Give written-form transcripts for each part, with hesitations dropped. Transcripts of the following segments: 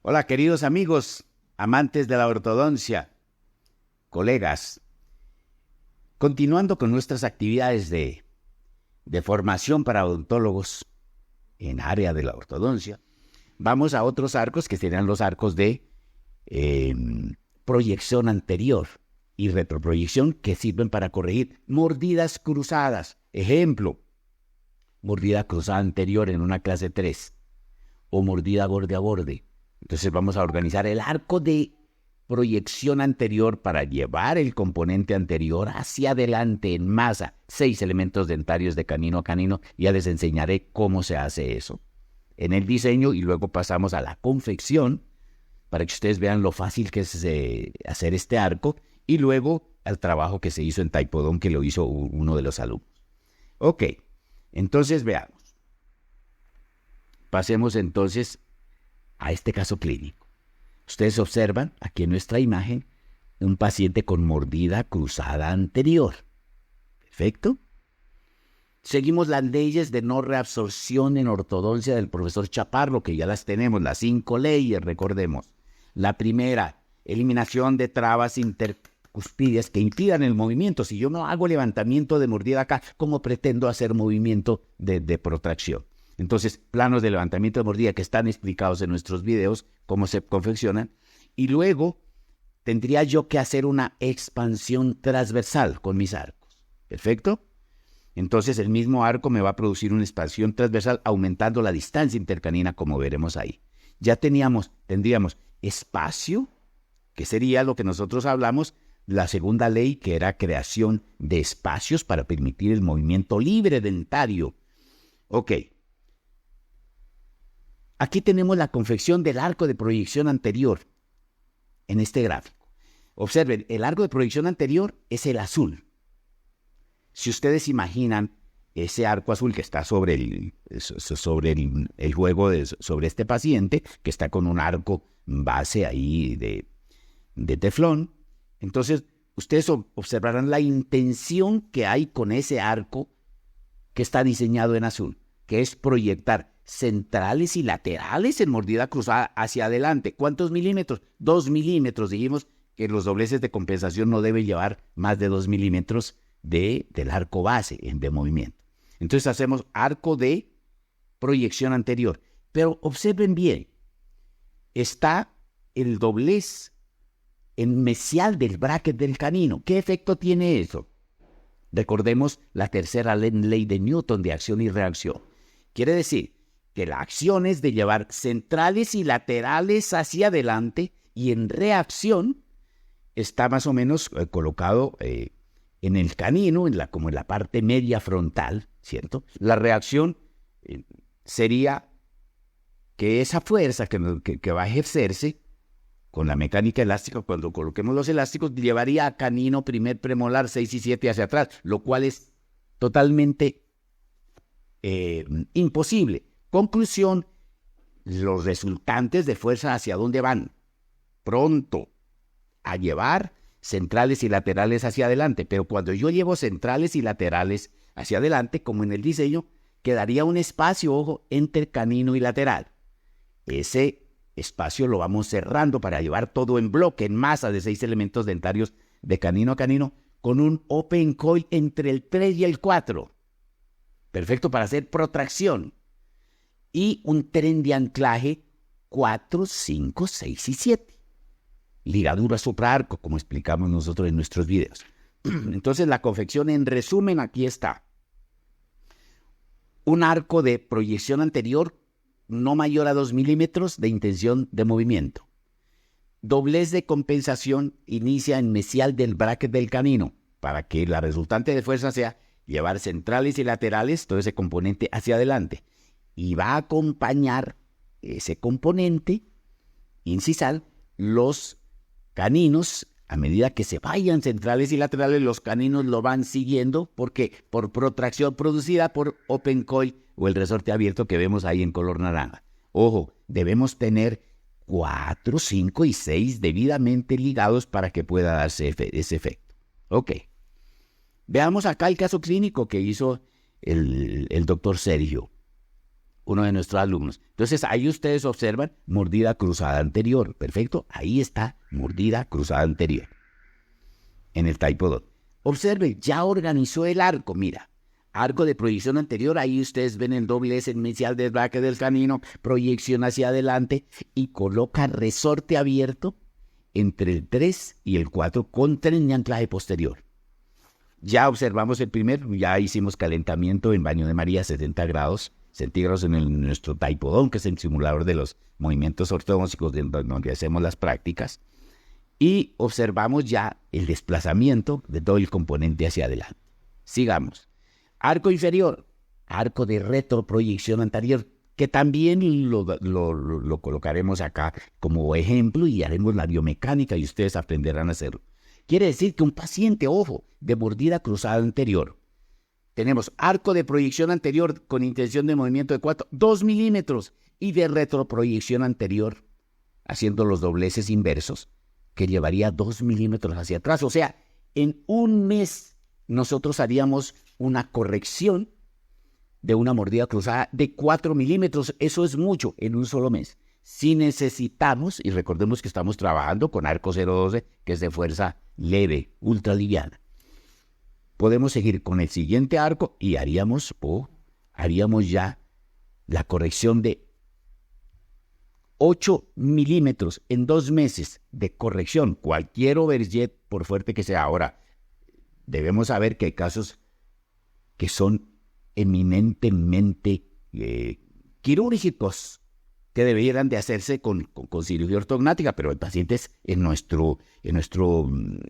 Hola, queridos amigos, amantes de la ortodoncia, colegas. Continuando con nuestras actividades de formación para odontólogos en área de la ortodoncia, vamos a otros arcos que serían los arcos de proyección anterior y retroproyección, que sirven para corregir mordidas cruzadas. Ejemplo, mordida cruzada anterior en una clase 3 o mordida borde a borde. Entonces vamos a organizar el arco de proyección anterior para llevar el componente anterior hacia adelante en masa. 6 elementos dentarios de canino a canino. Ya les enseñaré cómo se hace eso en el diseño y luego pasamos a la confección para que ustedes vean lo fácil que es hacer este arco y luego al trabajo que se hizo en Taipodón, que lo hizo uno de los alumnos. Ok, entonces veamos. Pasemos entonces a este caso clínico. Ustedes observan aquí en nuestra imagen un paciente con mordida cruzada anterior. Perfecto. Seguimos las leyes de no reabsorción en ortodoncia del profesor Chaparro, que ya las tenemos, las 5 leyes, recordemos. La primera, eliminación de trabas intercuspídeas que impidan el movimiento. Si yo no hago levantamiento de mordida acá, ¿cómo pretendo hacer movimiento de protracción? Entonces, planos de levantamiento de mordida que están explicados en nuestros videos, cómo se confeccionan. Y luego tendría yo que hacer una expansión transversal con mis arcos. ¿Perfecto? Entonces, el mismo arco me va a producir una expansión transversal aumentando la distancia intercanina, como veremos ahí. Ya tendríamos espacio, que sería lo que nosotros hablamos, la segunda ley, que era creación de espacios para permitir el movimiento libre dentario. Ok. Aquí tenemos la confección del arco de proyección anterior en este gráfico. Observen, el arco de proyección anterior es el azul. Si ustedes imaginan ese arco azul que está sobre el juego, sobre este paciente, que está con un arco base ahí de teflón, entonces ustedes observarán la intención que hay con ese arco que está diseñado en azul, que es proyectar centrales y laterales en mordida cruzada hacia adelante. ¿Cuántos milímetros? 2 milímetros. Dijimos que los dobleces de compensación no deben llevar más de 2 milímetros del arco base de movimiento. Entonces hacemos arco de proyección anterior. Pero observen bien, está el doblez en mesial del bracket del canino. ¿Qué efecto tiene eso? Recordemos la tercera ley de Newton de acción y reacción. Quiere decir que la acción es de llevar centrales y laterales hacia adelante y en reacción está más o menos colocado en el canino, como en la parte media frontal, ¿cierto? La reacción sería que esa fuerza que va a ejercerse con la mecánica elástica, cuando coloquemos los elásticos, llevaría a canino primer premolar 6 y 7 hacia atrás, lo cual es totalmente imposible. Conclusión, los resultantes de fuerza hacia dónde van. Pronto a llevar centrales y laterales hacia adelante, pero cuando yo llevo centrales y laterales hacia adelante, como en el diseño, quedaría un espacio, ojo, entre canino y lateral. Ese espacio lo vamos cerrando para llevar todo en bloque, en masa de 6 elementos dentarios de canino a canino, con un open coil entre el 3 y el 4. Perfecto para hacer protracción. Y un tren de anclaje 4, 5, 6 y 7. Ligadura supraarco, como explicamos nosotros en nuestros videos. Entonces, la confección en resumen aquí está. Un arco de proyección anterior no mayor a 2 milímetros de intención de movimiento. Doblez de compensación inicia en mesial del bracket del canino para que la resultante de fuerza sea llevar centrales y laterales, todo ese componente hacia adelante. Y va a acompañar ese componente incisal los caninos. A medida que se vayan centrales y laterales, los caninos lo van siguiendo porque por protracción producida por open coil o el resorte abierto que vemos ahí en color naranja. Ojo, debemos tener 4, 5 y 6 debidamente ligados para que pueda darse ese efecto. Ok. Veamos acá el caso clínico que hizo el doctor Sergio. uno de nuestros alumnos. Entonces, ahí ustedes observan mordida cruzada anterior. Perfecto. Ahí está mordida cruzada anterior. En el Typo 2. Observen, ya organizó el arco. Mira, arco de proyección anterior. Ahí ustedes ven el doblez inicial del bracket del canino. Proyección hacia adelante. Y coloca resorte abierto entre el 3 y el 4 con tren de anclaje posterior. Ya observamos el primero. Ya hicimos calentamiento en baño de María 70 grados centígrados en nuestro Typo, que es el simulador de los movimientos ortogónicos donde hacemos las prácticas. Y observamos ya el desplazamiento de todo el componente hacia adelante. Sigamos. Arco inferior, arco de retroproyección anterior, que también lo colocaremos acá como ejemplo y haremos la biomecánica y ustedes aprenderán a hacerlo. Quiere decir que un paciente, ojo, de mordida cruzada anterior, tenemos arco de proyección anterior con intención de movimiento de 2 milímetros y de retroproyección anterior, haciendo los dobleces inversos, que llevaría 2 milímetros hacia atrás. O sea, en un mes nosotros haríamos una corrección de una mordida cruzada de 4 milímetros. Eso es mucho en un solo mes. Si necesitamos, y recordemos que estamos trabajando con arco 012, que es de fuerza leve, ultra liviana, podemos seguir con el siguiente arco y haríamos ya la corrección de 8 milímetros en 2 meses de corrección. Cualquier overjet, por fuerte que sea. Ahora, debemos saber que hay casos que son eminentemente quirúrgicos, que debieran de hacerse con cirugía ortognática, pero hay pacientes en nuestro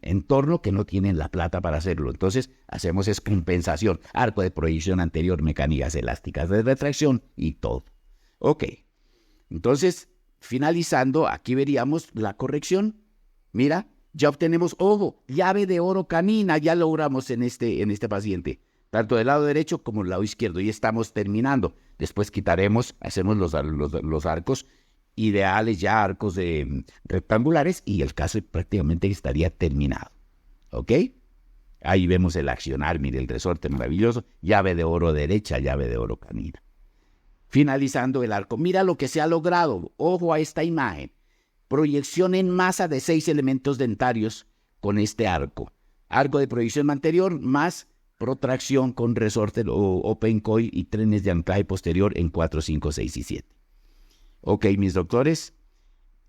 entorno que no tienen la plata para hacerlo. Entonces, hacemos es compensación, arco de proyección anterior, mecánicas elásticas de retracción y todo. Ok, entonces, finalizando, aquí veríamos la corrección. Mira, ya obtenemos, ojo, llave de oro canina, ya logramos en este paciente, tanto del lado derecho como del lado izquierdo, y estamos terminando. Después hacemos los arcos ideales, ya arcos rectangulares, y el caso prácticamente estaría terminado. ¿Ok? Ahí vemos el accionar, mire el resorte maravilloso, llave de oro derecha, llave de oro canina. Finalizando el arco, mira lo que se ha logrado. Ojo a esta imagen. Proyección en masa de 6 elementos dentarios con este arco. Arco de proyección anterior más protracción con resorte o open coil y trenes de anclaje posterior en 4, 5, 6 y 7. Ok, mis doctores,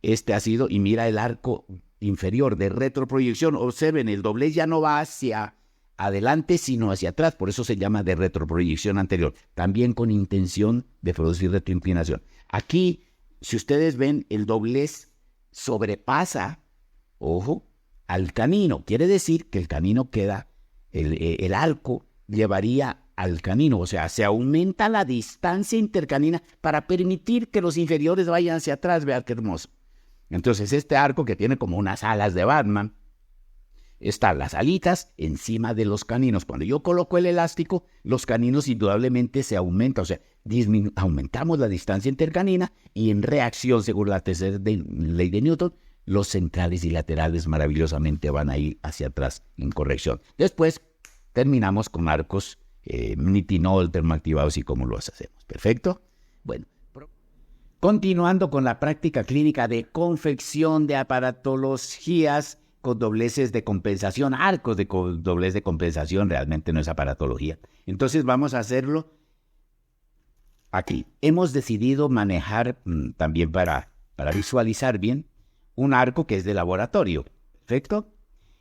este ha sido, y mira el arco inferior de retroproyección. Observen, el doblez ya no va hacia adelante, sino hacia atrás. Por eso se llama de retroproyección anterior. También con intención de producir retroinclinación. Aquí, si ustedes ven, el doblez sobrepasa, ojo, al canino. Quiere decir que el canino queda, el arco llevaría al canino. O sea, se aumenta la distancia intercanina para permitir que los inferiores vayan hacia atrás. Vean qué hermoso. Entonces, este arco que tiene como unas alas de Batman, están las alitas encima de los caninos. Cuando yo coloco el elástico, los caninos indudablemente se aumentan, o sea, aumentamos la distancia intercanina y en reacción, según la tercera ley de Newton, los centrales y laterales maravillosamente van a ir hacia atrás en corrección. Después terminamos con arcos nitinol, termoactivados y cómo los hacemos. ¿Perfecto? Bueno. Continuando con la práctica clínica de confección de aparatologías con dobleces de compensación, arcos de doblez de compensación, realmente no es aparatología. Entonces vamos a hacerlo aquí. Hemos decidido manejar también para visualizar bien un arco que es de laboratorio. ¿Perfecto?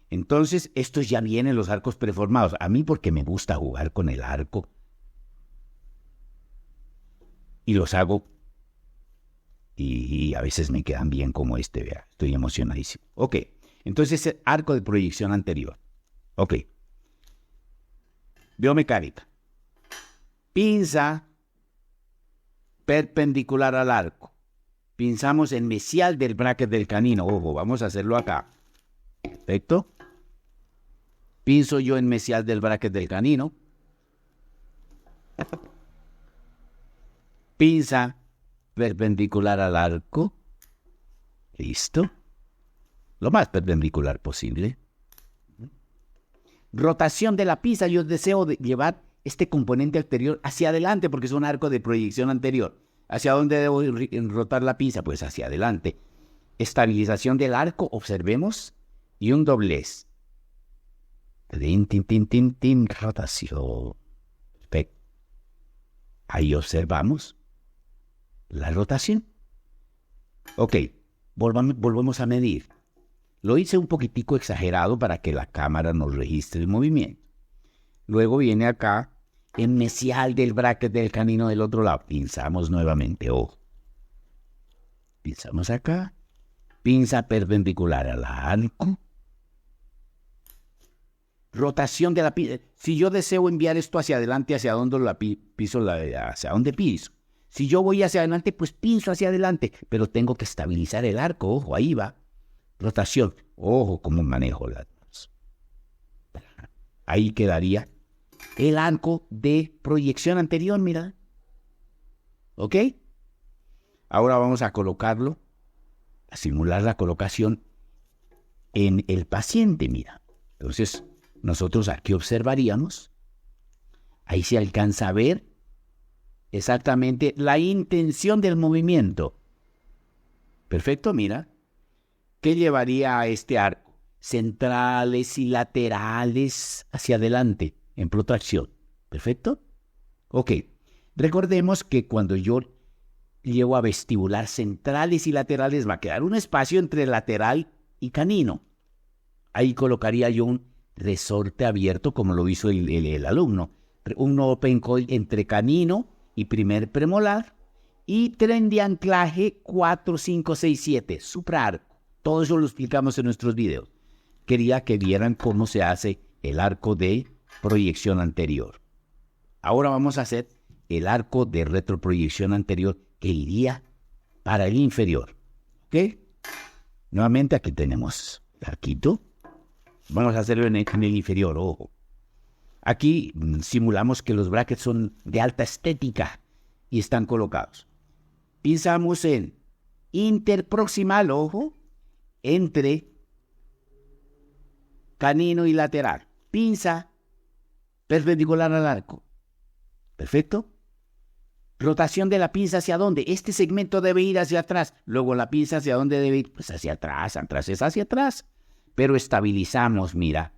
Entonces estos ya vienen los arcos preformados. A mí porque me gusta jugar con el arco y los hago y a veces me quedan bien como este, vea, estoy emocionadísimo. Ok, entonces arco de proyección anterior. Ok. Biomecánica. Pinza perpendicular al arco. Pinzamos en mesial del bracket del canino. Ojo, vamos a hacerlo acá. Perfecto. Pinzo yo en mesial del bracket del canino. Pinza perpendicular al arco. Listo. Lo más perpendicular posible. Rotación de la pinza. Yo deseo llevar este componente anterior hacia adelante, porque es un arco de proyección anterior. ¿Hacia dónde debo rotar la pinza? Pues hacia adelante. Estabilización del arco, observemos, y un doblez. Rotación. Perfecto. Ahí observamos la rotación. Ok, volvemos a medir. Lo hice un poquitico exagerado para que la cámara nos registre el movimiento. Luego viene acá el mesial del bracket del canino del otro lado. Pinzamos nuevamente, ojo. Pinzamos acá. Pinza perpendicular al arco. Rotación de la pinza. Si yo deseo enviar esto hacia adelante, ¿hacia dónde piso? ¿Hacia dónde piso? Si yo voy hacia adelante, pues pinzo hacia adelante. Pero tengo que estabilizar el arco. Ojo, ahí va. Rotación. Ojo, cómo manejo las manos. Ahí quedaría el arco de proyección anterior, mira. ¿Ok? Ahora vamos a colocarlo, a simular la colocación en el paciente, mira. Entonces, nosotros aquí observaríamos, ahí se alcanza a ver exactamente la intención del movimiento. Perfecto, mira. ¿Qué llevaría a este arco? Centrales y laterales hacia adelante, en protracción. ¿Perfecto? Ok. Recordemos que cuando yo llevo a vestibular centrales y laterales, va a quedar un espacio entre lateral y canino. Ahí colocaría yo un resorte abierto, como lo hizo el alumno. Un open coil entre canino y primer premolar. Y tren de anclaje 4, 5, 6, 7, supraarco. Todo eso lo explicamos en nuestros videos. Quería que vieran cómo se hace el arco de proyección anterior. Ahora vamos a hacer el arco de retroproyección anterior que iría para el inferior. ¿Ok? Nuevamente aquí tenemos el arquito. Vamos a hacerlo en el inferior, ojo. Aquí simulamos que los brackets son de alta estética y están colocados. Pinzamos en interproximal, ojo, entre canino y lateral. Pinza perpendicular al arco. ¿Perfecto? Rotación de la pinza hacia dónde. Este segmento debe ir hacia atrás. Luego la pinza hacia dónde debe ir. Pues hacia atrás. Atrás es hacia atrás. Pero estabilizamos, mira.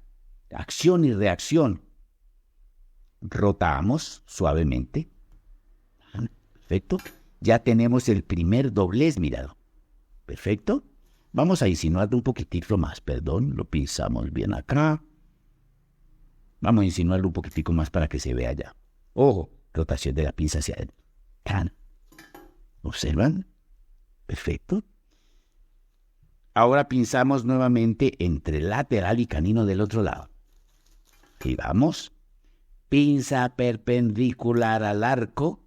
Acción y reacción. Rotamos suavemente. Perfecto. Ya tenemos el primer doblez, mirado. Perfecto. Vamos a insinuar un poquitito más, perdón. Lo pisamos bien acá. Vamos a insinuarlo un poquitico más para que se vea ya. Ojo, rotación de la pinza hacia adentro. ¿Observan? Perfecto. Ahora pinzamos nuevamente entre lateral y canino del otro lado. Y vamos. Pinza perpendicular al arco.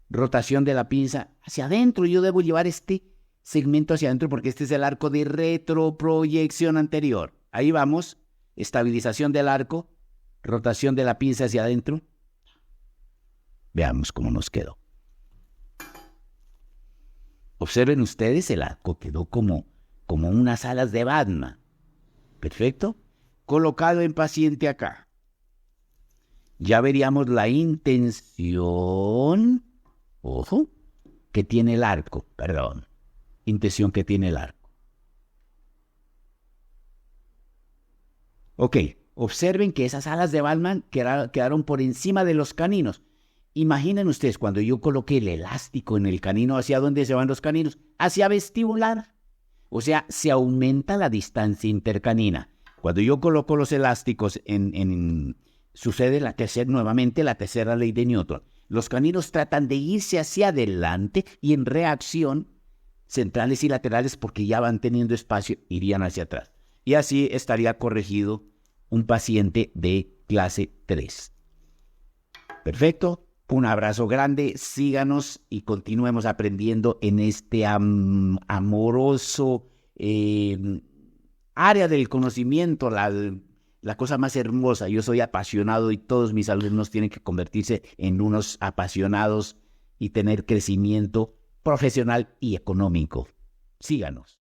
Rotación de la pinza hacia adentro. Yo debo llevar este segmento hacia adentro porque este es el arco de retroproyección anterior. Ahí vamos. Estabilización del arco. Rotación de la pinza hacia adentro. Veamos cómo nos quedó. Observen ustedes, el arco quedó como unas alas de Batman. Perfecto. Colocado en paciente acá. Ya veríamos la intención, ojo, que tiene el arco, perdón. Intención que tiene el arco. Ok, observen que esas alas de Batman quedaron por encima de los caninos. Imaginen ustedes cuando yo coloqué el elástico en el canino, ¿hacia dónde se van los caninos? Hacia vestibular. O sea, se aumenta la distancia intercanina. Cuando yo coloco los elásticos sucede nuevamente la tercera ley de Newton. Los caninos tratan de irse hacia adelante y en reacción, centrales y laterales, porque ya van teniendo espacio, irían hacia atrás. Y así estaría corregido un paciente de clase 3. Perfecto. Un abrazo grande, síganos y continuemos aprendiendo en este amoroso área del conocimiento, la cosa más hermosa. Yo soy apasionado y todos mis alumnos tienen que convertirse en unos apasionados y tener crecimiento profesional y económico. Síganos.